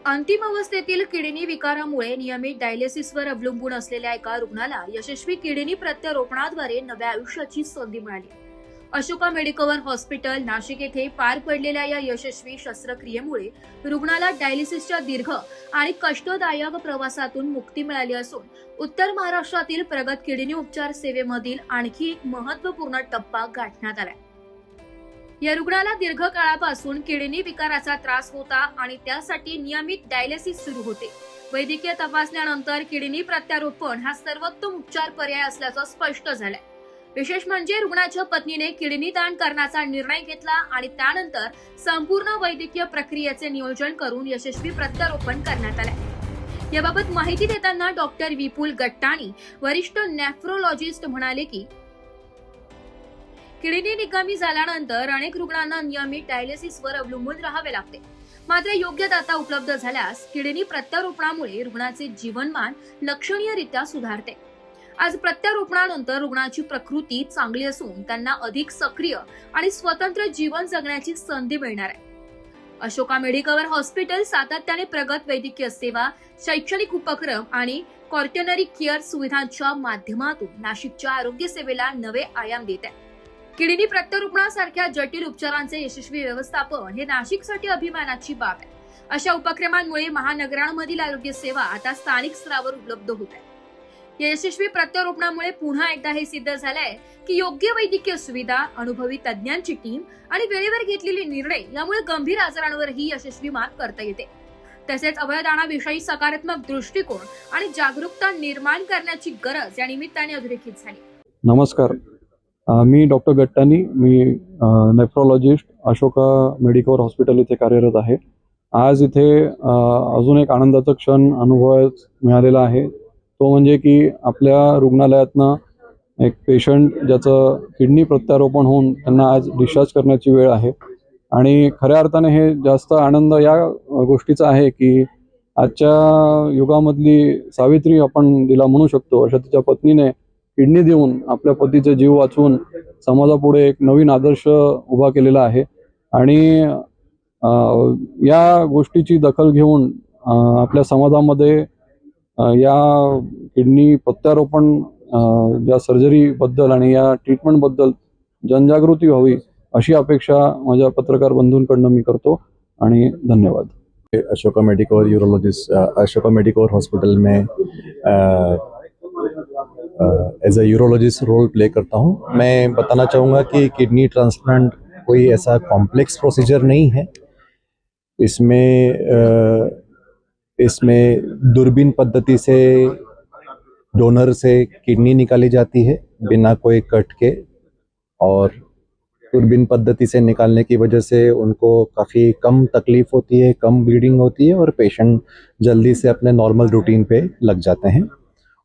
अंतिम अवस्थेतील किडनी विकारामुळे नियमित डायलिसिसवर अवलंबून असलेल्या एका रुग्णाला यशस्वी किडनी प्रत्यारोपणाद्वारे नव्या आयुष्याची संधी मिळाली. अशोका मेडिकवर हॉस्पिटल नाशिक येथे पार पडलेल्या या यशस्वी शस्त्रक्रियेमुळे रुग्णाला डायलिसिसच्या दीर्घ आणि कष्टदायक प्रवासातून मुक्ती मिळाली असून उत्तर महाराष्ट्रातील प्रगत किडनी उपचार सेवेमधील आणखी एक महत्त्वपूर्ण टप्पा गाठण्यात आलाय. या रुग्णाला दीर्घ काळापासून किडनी विकाराचा त्रास होता आणि त्यासाठी नियमित डायलिसिस सुरू होते. वैद्यकीय तपासण्यानंतर किडनी प्रत्यारोपण हा सर्वोत्तम उपचार पर्याय असल्याचं स्पष्ट झालंय. विशेष म्हणजे रुग्णाच्या पत्नीने किडनी दान करण्याचा निर्णय घेतला आणि त्यानंतर संपूर्ण वैद्यकीय प्रक्रियेचे नियोजन करून यशस्वी प्रत्यारोपण करण्यात आले. याबाबत माहिती देताना डॉक्टर विपुल गट्टाणी, वरिष्ठ नेफ्रोलॉजिस्ट म्हणाले की किडनी निकामी झाल्यानंतर अनेक रुग्णांना नियमित डायलिसिसवर अवलंबून राहावे लागते. मात्र योग्य दाता उपलब्ध झाल्यास किडनी प्रत्यारोपणामुळे रुग्णाचे जीवनमान लक्षणीयरित्या सुधारते. आज प्रत्यारोपणानंतर रुग्णाची प्रकृती चांगली असून त्यांना अधिक सक्रिय आणि स्वतंत्र जीवन जगण्याची संधी मिळणार आहे. अशोका मेडिकवर हॉस्पिटल सातत्याने प्रगत वैद्यकीय सेवा, शैक्षणिक उपक्रम आणि कॉर्टनरी केअर सुविधांच्या माध्यमातून नाशिकच्या आरोग्य सेवेला नवे आयाम देत आहे. किडनी प्रत्यारोपणासारख्या जटिल उपचारांचे यशस्वी व्यवस्थापन हे नाशिकसाठी अभिमानाची बाब आहे. अशा उपक्रमांमुळे महानगरांमधील आरोग्य सेवा आता स्थानिक स्तरावर उपलब्ध होत आहे. या यशस्वी प्रत्यारोपणामुळे पुन्हा एकदा हे सिद्ध झालंय की योग्य वैद्यकीय सुविधा, अनुभवी तज्ञांची टीम आणि वेळेवर घेतलेले निर्णय यामुळे गंभीर आजारांवरही यशस्वी मात करता येते. तसेच अवयवदानाविषयी सकारात्मक दृष्टिकोन आणि जागरूकता निर्माण करण्याची गरज या निमित्ताने अधोरेखित झाली. नमस्कार, मी डॉक्टर गट्टानी. मी नेफ्रोलॉजिस्ट अशोका मेडिकवर हॉस्पिटल इथे कार्यरत आहे. आज इथे अजून एक आनंदाचा क्षण अनुभवायला मिळालेला आहे. तो म्हणजे की आपल्या रुग्णालयातनं एक पेशंट ज्याचं किडनी प्रत्यारोपण होऊन त्यांना आज डिस्चार्ज करण्याची वेळ आहे. आणि खऱ्या अर्थाने हे जास्त आनंद या गोष्टीचा आहे की आजच्या युगामधली सावित्री आपण तिला म्हणू शकतो, अशा तिच्या पत्नीने किडनी देऊन आपल्या पतीचा जीव वाचवून समाजापुढे एक नवीन आदर्श उभा केलेला आहे. आणि या गोष्टीची दखल घेऊन आपल्या समाजामध्ये या किडनी प्रत्यारोपण या सर्जरीबद्दल आणि या ट्रीटमेंटबद्दल जनजागृती व्हावी अशी अपेक्षा माझ्या पत्रकार बंधूंकडनं मी करतो. आणि धन्यवाद. Ashoka Medicover urologist, Ashoka Medicover hospital में as a urologist role play करता हूँ. मैं बताना चाहूँगा कि किडनी ट्रांसप्लांट कोई ऐसा कॉम्प्लेक्स प्रोसीजर नहीं है. इसमें दूरबीन पद्धति से डोनर से किडनी निकाली जाती है बिना कोई कट के, और दूरबीन पद्धति से निकालने की वजह से उनको काफ़ी कम तकलीफ होती है, कम ब्लीडिंग होती है और पेशेंट जल्दी से अपने नॉर्मल रूटीन पे लग जाते हैं.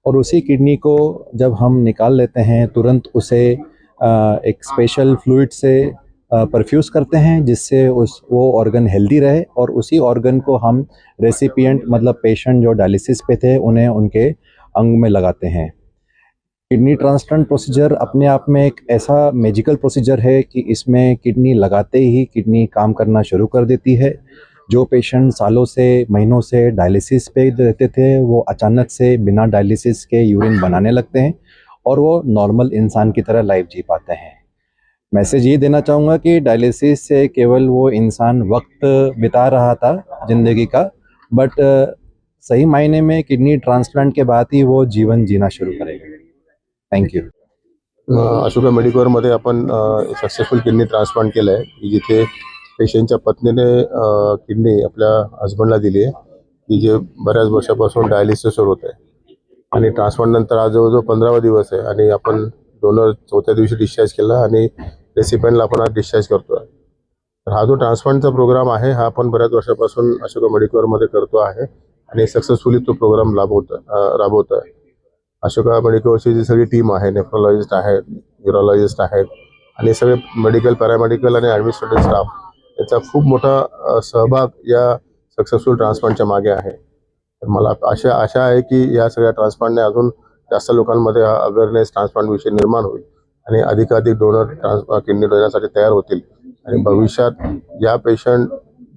और उसी किडनी को जब हम निकाल लेते हैं तुरंत उसे एक स्पेशल फ्लूइड से परफ्यूज़ करते हैं जिससे वो ऑर्गन हेल्दी रहे, और उसी ऑर्गन को हम रेसिपिएंट मतलब पेशेंट जो डायलिसिस पे थे उन्हें उनके अंग में लगाते हैं. किडनी ट्रांसप्लांट प्रोसीजर अपने आप में एक ऐसा मैजिकल प्रोसीजर है कि इसमें किडनी लगाते ही किडनी काम करना शुरू कर देती है. जो पेशेंट सालों से महीनों से डायलिसिस पे रहते थे वो अचानक से बिना डायलिसिस के यूरिन बनाने लगते हैं और वो नॉर्मल इंसान की तरह लाइफ जी पाते हैं. मैसेज ये देना चाहूँगा कि डायलिसिस से केवल वो इंसान वक्त बिता रहा था ज़िंदगी का, बट सही मायने में किडनी ट्रांसप्लांट के बाद ही वो जीवन जीना शुरू करेगा. थँक्यू. अशोका मेडिकवरमध्ये आपण सक्सेसफुल किडनी ट्रान्सप्लांट केलं आहे की जिथे पेशंटच्या पत्नीने किडनी आपल्या हजबंडला दिली आहे की जे बऱ्याच वर्षापासून डायलिसिसवर होत आहे. आणि ट्रान्सप्लांट नंतर आज जवळजवळ 15वा दिवस आहे आणि आपण डोनर 4थ्या दिवशी डिस्चार्ज केला आणि रेसिपियंटला आपण आज डिस्चार्ज करतो आहे. तर हा जो ट्रान्सप्लांटचा प्रोग्राम आहे हा आपण बऱ्याच वर्षापासून अशोका मेडिकवरमध्ये करतो आहे आणि सक्सेसफुली तो प्रोग्राम राबवतो आहे. अशोका मेडिकलची जी सगळी टीम आहे, नेफ्रोलॉजिस्ट आहेत, यूरोलॉजिस्ट आहेत आणि सगळे मेडिकल, पॅरामेडिकल आणि ॲडमिनिस्ट्रेटिव्ह स्टाफ याचा खूप मोठा सहभाग या सक्सेसफुल ट्रान्सप्लांटच्या मागे आहे. तर मला आशा आहे की या सगळ्या ट्रान्सप्लांटने अजून जास्त लोकांमध्ये अवेअरनेस ट्रान्सप्लांटविषयी निर्माण होईल आणि अधिकाधिक डोनर किडनी देण्यासाठी तयार होतील आणि भविष्यात या पेशंट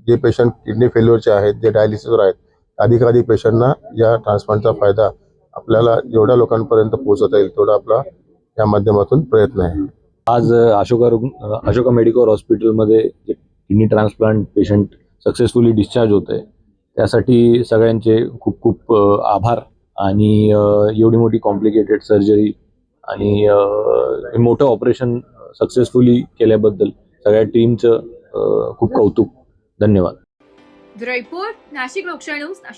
जे पेशंट किडनी फेल्युअरचे आहेत, जे डायलिसिसवर आहेत, अधिकाधिक पेशंटना या ट्रान्सप्लांटचा फायदा आपल्याला जेवढ्या लोकांपर्यंत पोहोचवता येईल तेवढा आपला या माध्यमातून प्रयत्न आहे. आज अशोका मेडिकल हॉस्पिटलमध्ये जे kidney transplant patient successfully discharge होत आहे त्यासाठी सगळ्यांचे खूप खूप आभार. आणि एवढी मोठी कॉम्प्लिकेटेड सर्जरी आणि मोठं ऑपरेशन सक्सेसफुली केल्याबद्दल सगळ्या टीमचं खूप कौतुक. धन्यवाद. रिपोर्ट नाशिक लोकशाही न्यूज नाशिक.